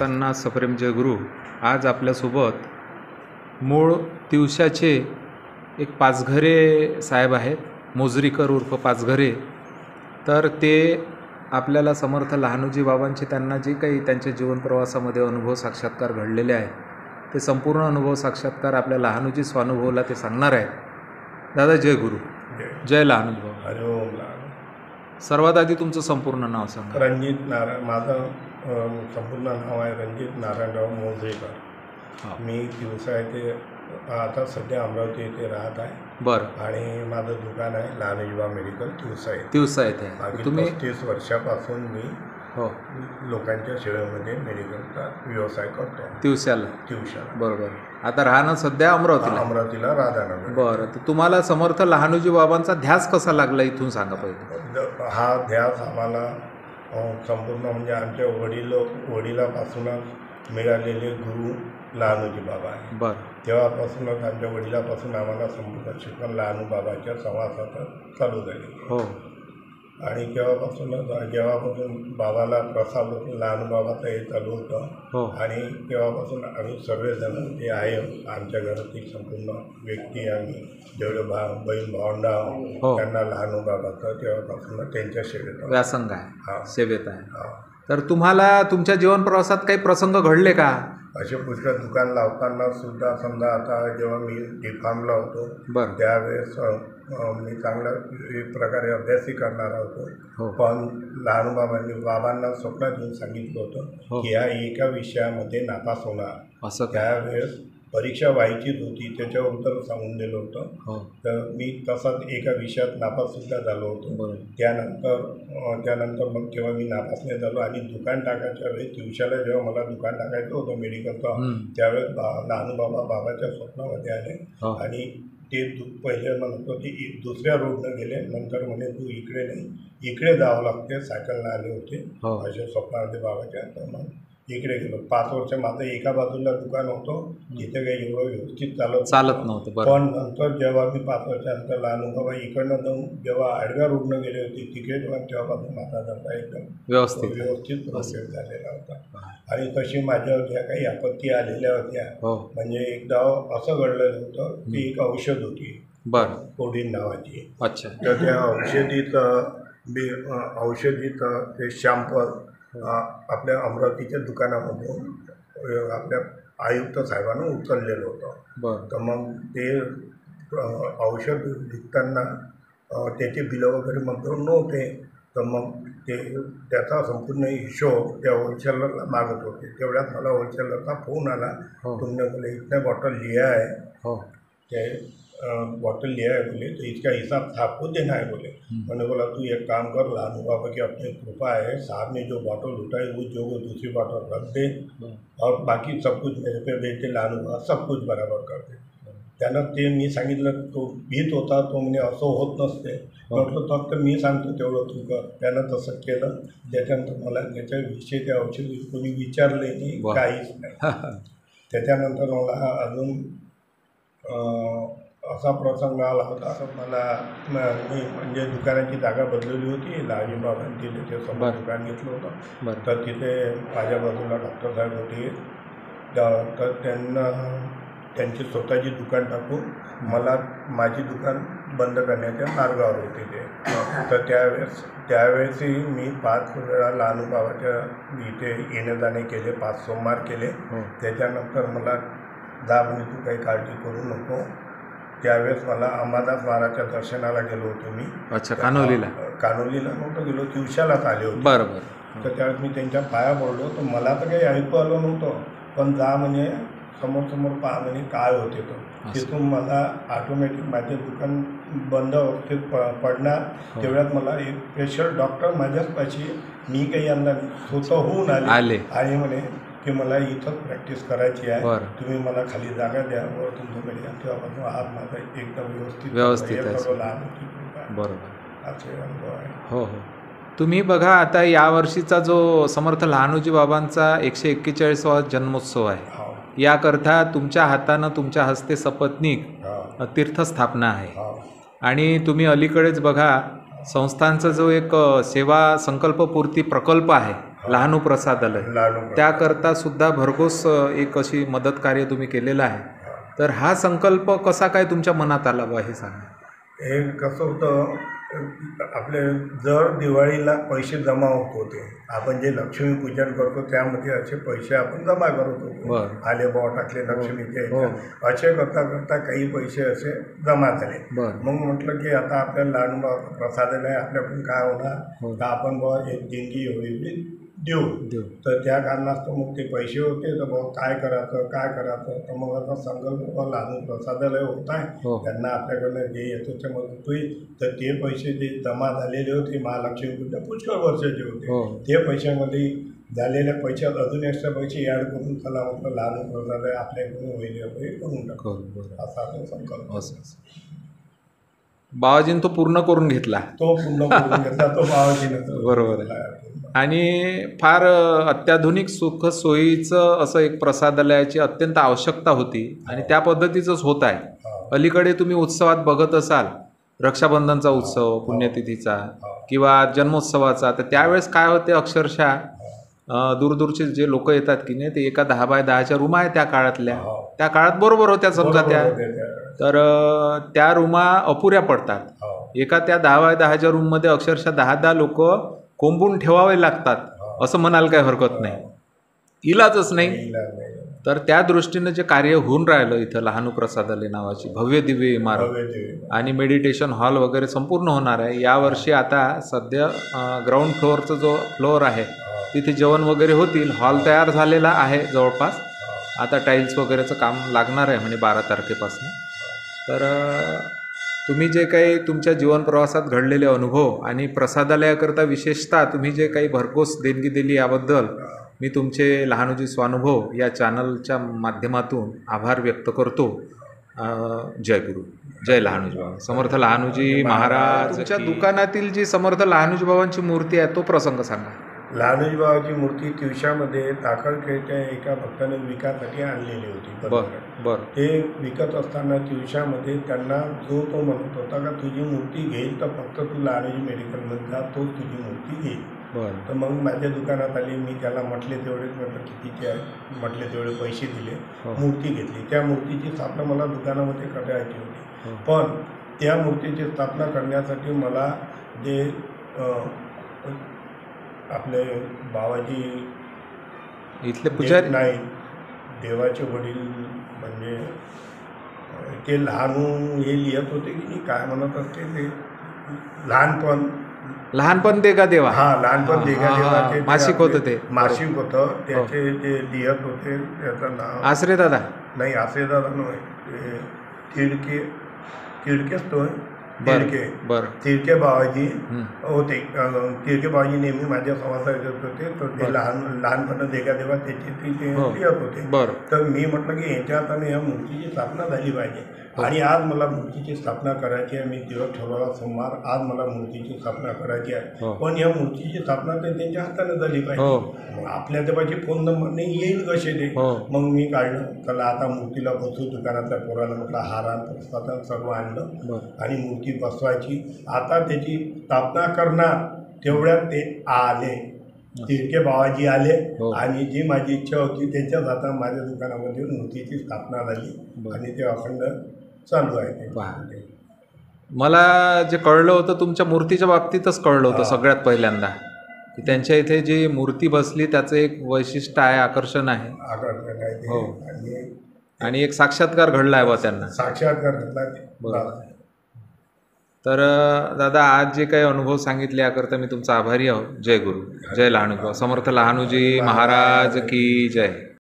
सत्तांना सप्रेम जयगुरु. आज आपल्यासोबत मूळ तिवसाचे एक पाचघरे साहेब आहेत, मोजरीकर उर्फ पाचघरे. तर ते आपल्याला समर्थ लहानोजी बाबांचे त्यांना जे काही त्यांच्या जीवनप्रवासामध्ये अनुभव साक्षात्कार घडलेले आहेत ते संपूर्ण अनुभव साक्षात्कार आपल्या लहानोजी स्वानुभवला ते सांगणार आहेत. दादा जय गुरु. जय लहानोजी बाबा. हरि ओम. सर्वात आधी तुमचं संपूर्ण नाव सांगा. रणजित नारायण, माझं संपूर्ण नाव आहे रणजित नारायणराव मोजरेकर. मी तिवसा येथे आता सध्या अमरावती येथे राहत आहे. बरं. आणि माझं दुकान आहे लहानोजी बाबा मेडिकल तिवसा येथे. तुम्ही 30 वर्षापासून मी हो लोकांच्या सेवेमध्ये मेडिकलचा व्यवसाय करतो. तिवसाला. बरोबर. आता राहणं सध्या अमरावतीला राधानगर. बरं. तर तुम्हाला समर्थ लहानोजी बाबांचा ध्यास कसा लागला इथून सांगा पहिले. हा ध्यास आम्हाला संपूर्ण म्हणजे आमच्या वडिलापासूनच मिळालेले गुरु लहानोजी बाबा आहे. बरं. तेव्हापासूनच आमच्या वडिलापासून आम्हाला संपूर्ण शिकवण लहानू बाबाच्या सहवासात चालू झाली. हो. आणि जेव्हापासून बाबाला प्रसाद होतो लहानू बाबाचं हे चालू होतं. हो. आणि तेव्हापासून आम्ही सर्वजण जे आहे आमच्या घरातील संपूर्ण व्यक्ती आम्ही जेवढे बहीण भावंडा त्यांना लहानू बाबाचं तेव्हापासून त्यांच्या सेवेत व्यासंग आहे. हा सेवेत आहे. तर तुम्हाला तुमच्या जीवन प्रवासात काही प्रसंग घडले का? असे पुष्कळ दुकान लावताना सुद्धा समजा आता जेव्हा मी D.Pharmला होतो. बरं. त्यावेळेस मी चांगल्या प्रकारे अभ्यासही करणार होतो. हो. पण बाबांना स्वप्नात येऊन सांगितलं होतं की ह्या एका विषयामध्ये नापास होणार. असं त्यावेळेस परीक्षा व्हायचीच होती, त्याच्यावर उत्तर सांगून दिलं होतं. हो. तर मी तसाच एका विषयात नापाससुद्धा झालो होतो. त्यानंतर मग तेव्हा मी नापास नाही झालो. आणि दुकान टाकायच्या वेळेस दिवसाला जेव्हा मला दुकान टाकायचं होतं मेडिकलचं त्यावेळेस लहानू बाबाच्या स्वप्नामध्ये आले. आणि ते पहिले म्हणत होते दुसऱ्या रोडनं गेले, नंतर म्हणे तू इकडे नाही इकडे जावं लागते, सायकलला आले होते अशा स्वप्नामध्ये बाबाच्या. तर मग इकडे गेलो. 5 वर्ष माझं एका बाजूला दुकान होतं, तिथे काही एवढं व्यवस्थित चालत नव्हतं. पण नंतर जेव्हा मी 5 वर्षानंतर लहानू बाबा इकडनं जाऊन जेव्हा आडव्या रोडनं गेले होते तिकडे तेव्हापासून माझा धंदा एकदम व्यवस्थित प्रोसेस झालेला होता. आणि तशी माझ्यावर ज्या काही आपत्ती आलेल्या होत्या, म्हणजे एकदा असं घडलेलं होतं की एक औषध होती कोडीन नावाची. अच्छा. तर त्या औषधीत ते शॅम्पल आपल्या अमरावतीच्या दुकानामधून आपल्या आयुक्त साहेबांना उचललेलं होतं. तर मग ते औषध विकताना त्याचे बिलं वगैरे मधून नव्हते. तर मग त्याचा संपूर्ण हिशोब त्या होलसेलरला मागत होते. तेवढ्यात मला होलसेलरचा फोन आला, तुमने बोले इतने बॉटल लिया है, ते बॉटल लिया है बोले, तो इसका हिसाब साहब को देना है बोले. मैंने बोला तू एक काम कर, लहानू बाबा की अपनी कृपा है, साहब ने जो बॉटल उठाई वो जो दूसरी बॉटल रख दे और बाकी सब कुछ मेरे पे भेज दे, लहानू बाबा सब कुछ बराबर कर दे. त्यानं ते मी सांगितलं, तो भीत होता, तो म्हणजे असं होत नसते. म्हटलं फक्त मी सांगतो तेवढं तू कर. त्यानं तसं केलं. त्याच्यानंतर मला त्याच्याविषयी त्या औषधी कोणी विचारले नाही, काहीच नाही. त्याच्यानंतर मला अजून असा प्रसंग आला होता. मी म्हणजे दुकानाची जागा बदलली होती. लहानजी बाबांनी तिथे समोर दुकान घेतलं होतं. तर तिथे माझ्या बाजूला डॉक्टर साहेब होते. तर त्यांची स्वतःची दुकान टाकून मला माझी दुकान बंद करण्याच्या मार्गावर होते ते. तर त्यावेळेसही मी 5 वेळा लहानू बाबाच्या इथे येणे जाणे केले, 5 सोमवार केले. त्याच्यानंतर मला जा म्हणे तू काही काळजी करू नको. त्यावेळेस मला अंबादास महाराजच्या दर्शनाला गेलो होतो मी. अच्छा. कानोलीला नव्हतं गेलो, तिवशालाच आले होते. बरोबर. तर त्यावेळेस मी त्यांच्या पाया पडलो. तर मला तर काही ऐकू आलं नव्हतं, पण जा म्हणे समोर पहा म्हणे काय होते. तर तिथून मला ऑटोमॅटिक माझे दुकान बंद अवस्थेत पडणार. तेवढ्यात मला एक स्पेशल डॉक्टर माझ्याचपाशी, मी काही यंदा स्वतःहून आले आणि म्हणे की मला इथंच प्रॅक्टिस करायची आहे, तुम्ही मला खाली जागा द्या व तुमच्याकडे या. तेव्हापासून आज माझा एकदम व्यवस्थित लहान. बरोबर. असे अनुभव आहे. हो. तुम्ही बघा, आता यावर्षीचा जो समर्थ लहानोजी बाबांचा 141वा जन्मोत्सव आहे, याकरता तुमच्या हातानं तुमच्या हस्ते सपत्नीक तीर्थस्थापना आहे. आणि तुम्ही अलीकडेच बघा संस्थांचा जो एक सेवा संकल्पपूर्ती प्रकल्प आहे लहानू प्रसादालय, लहानू त्याकरता सुद्धा भरघोस एक अशी मदत कार्य तुम्ही केलेलं आहे. तर हा संकल्प कसा काय तुमच्या मनात आला बा हे सांगा. हे कसं होतं, आपले जर दिवाळीला पैसे जमा होत होते, आपण जे लक्ष्मीपूजन करतो त्यामध्ये असे पैसे आपण जमा करत होतो. आले बॉ टाकले लक्ष्मीचे, असे करता करता काही पैसे असे जमा झाले. मग म्हटलं की आता आपल्याला लहान प्रसादालय आपल्याकडून काय होणार, तर आपण बॉ एक देणगी एवढी देऊ. तर त्या कारणास्तव मग ते पैसे होते, तर मग काय करायचं, तर मग आता संकल्प लहान प्रसादालय होत आहे, त्यांना आपल्याकडनं जे येतो ते मदत होईल. तर ते पैसे जे जमा झालेले होते महालक्ष्मीपूजा पुष्कळ वर्षाचे होते, ते पैशामध्ये झालेल्या पैशात अजून एक्स्ट्रा पैसे ॲड करून चला म्हटलं लहान प्रसादालय आपल्याकडून होईल वगैरे करून टाकू, असा आपला संकल्प. बाबाजीने तो पूर्ण करून घेतला. तो बाबाजीने बरोबर आहे. आणि फार अत्याधुनिक सुख सोयीचं असं एक प्रसादालयाची अत्यंत आवश्यकता होती आणि त्या पद्धतीचंच होत आहे. अलीकडे तुम्ही उत्सवात बघत असाल, रक्षाबंधनचा उत्सव, पुण्यतिथीचा किंवा जन्मोत्सवाचा, तर त्यावेळेस काय होते, अक्षरशः दूरदूरचे जे लोक येतात की नाही, ते एका 10 बाय 10च्या रूम आहे त्या काळातल्या, त्या काळात बरोबर होत्या समजा त्या, तर त्या रूमा अपुऱ्या पडतात. एका त्या 10 बाय 10च्या रूममध्ये अक्षरशः 10-10 लोक कोंबून ठेवावे लागतात, असं म्हणाल काही हरकत नाही, इलाजच नाही. तर त्या दृष्टीनं जे कार्य होऊन राहिलं इथं लहानू प्रसादालय नावाची भव्य दिव्य इमारत आणि मेडिटेशन हॉल वगैरे संपूर्ण होणार आहे. यावर्षी आता सध्या ग्राउंड फ्लोअरचा जो फ्लोअर आहे तिथे जेवण वगैरे होतील. हॉल तयार झालेला आहे जवळपास, आता टाईल्स वगैरेचं काम लागणार आहे म्हणजे 12 तारखेपासून. तर तुम्ही जे काही तुमच्या जीवन प्रवासात घडलेले अनुभव आणि प्रसादालयाकरता विशेषतः तुम्ही जे काही भरघोस देणगी दिली याबद्दल मी तुमचे लहानूजी स्वानुभव या चॅनलच्या माध्यमातून आभार व्यक्त करतो. जय गुरु, जय लहानूजी बाबा, समर्थ लहानूजी महाराज. तुमच्या दुकानातील जी समर्थ लहानूजी बाबांची मूर्ती आहे तो प्रसंग सांगा. लहानूजी बाबाची मूर्ती तिवशामध्ये टाकळखेडच्या एका भक्ताने विकासाठी आणलेली होती. बरं. ते विकत असताना तिवशामध्ये त्यांना जो तो म्हणत होता का तुझी मूर्ती घेईल तर फक्त तू लहानूजी मेडिकलमध्ये जा, तोच तुझी मूर्ती घेईल. तर मग माझ्या दुकानात आली, मी त्याला म्हटले तेवढेच, म्हटलं कितीचे आहे, म्हटले तेवढे पैसे दिले, मूर्ती घेतली. त्या मूर्तीची स्थापना मला दुकानामध्ये करायची होती, पण त्या मूर्तीची स्थापना करण्यासाठी मला जे आपले बाबाजी इथले पुजारी नाही, देवाचे वडील म्हणजे ते लहानू हे लिहित होते की नाही, काय म्हणत असते ते, लहानपण दे का देवा, लहानपण दे का देवा, ते मासिक होतं, ते मासिक होतं, त्याचे ते लिहित होते. त्याचं नाव आसरे दादा नाही, आसरे दादा नव्हे, तिडकेच तो तिडके बाबाजी होते. तिडके बाबाजी नेहमी माझ्या संवादात येत होते, तर ते लहानपण देगा देवा त्याची ते लिहित होते. तर मी म्हटलं की याच्या हाताने या मूर्तीची स्थापना झाली पाहिजे आणि आज मला मूर्तीची स्थापना करायची आहे. मी दिवस ठरवला सोमवार, आज मला मूर्तीची स्थापना करायची आहे, पण या मूर्तीची स्थापना तर त्यांच्या हाताने झाली पाहिजे. मग आपल्या देवाचे फोन नंबर नाही, येईल कसे ते. मग मी काढलं, चला आता मूर्तीला बसू. दुकानातल्या पोराला म्हटलं हारान प्रसादन सर्व आणलं आणि मूर्ती बसवायची. आता त्याची स्थापना करणार तेवढ्यात ते आले, तिडके बाबाजी आले आणि जी माझी इच्छा होती त्यांच्याच हातात माझ्या दुकानामध्ये मूर्तीची स्थापना झाली आणि ते अखंड चालू आहे. मला जे कळलं होतं तुमच्या मूर्तीच्या बाबतीतच कळलं होतं सगळ्यात पहिल्यांदा की त्यांच्या इथे जी मूर्ती बसली त्याचं एक वैशिष्ट्य आहे, आकर्षण आहे. आणि एक साक्षात्कार घडला आहे बा त्यांना, साक्षात्कार घडला. तर दादा आज जे काही अनुभव सांगितले याकरता मी तुमचा आभारी आहो. जय गुरु, जय लहानूजी, समर्थ लहानूजी महाराज की जय.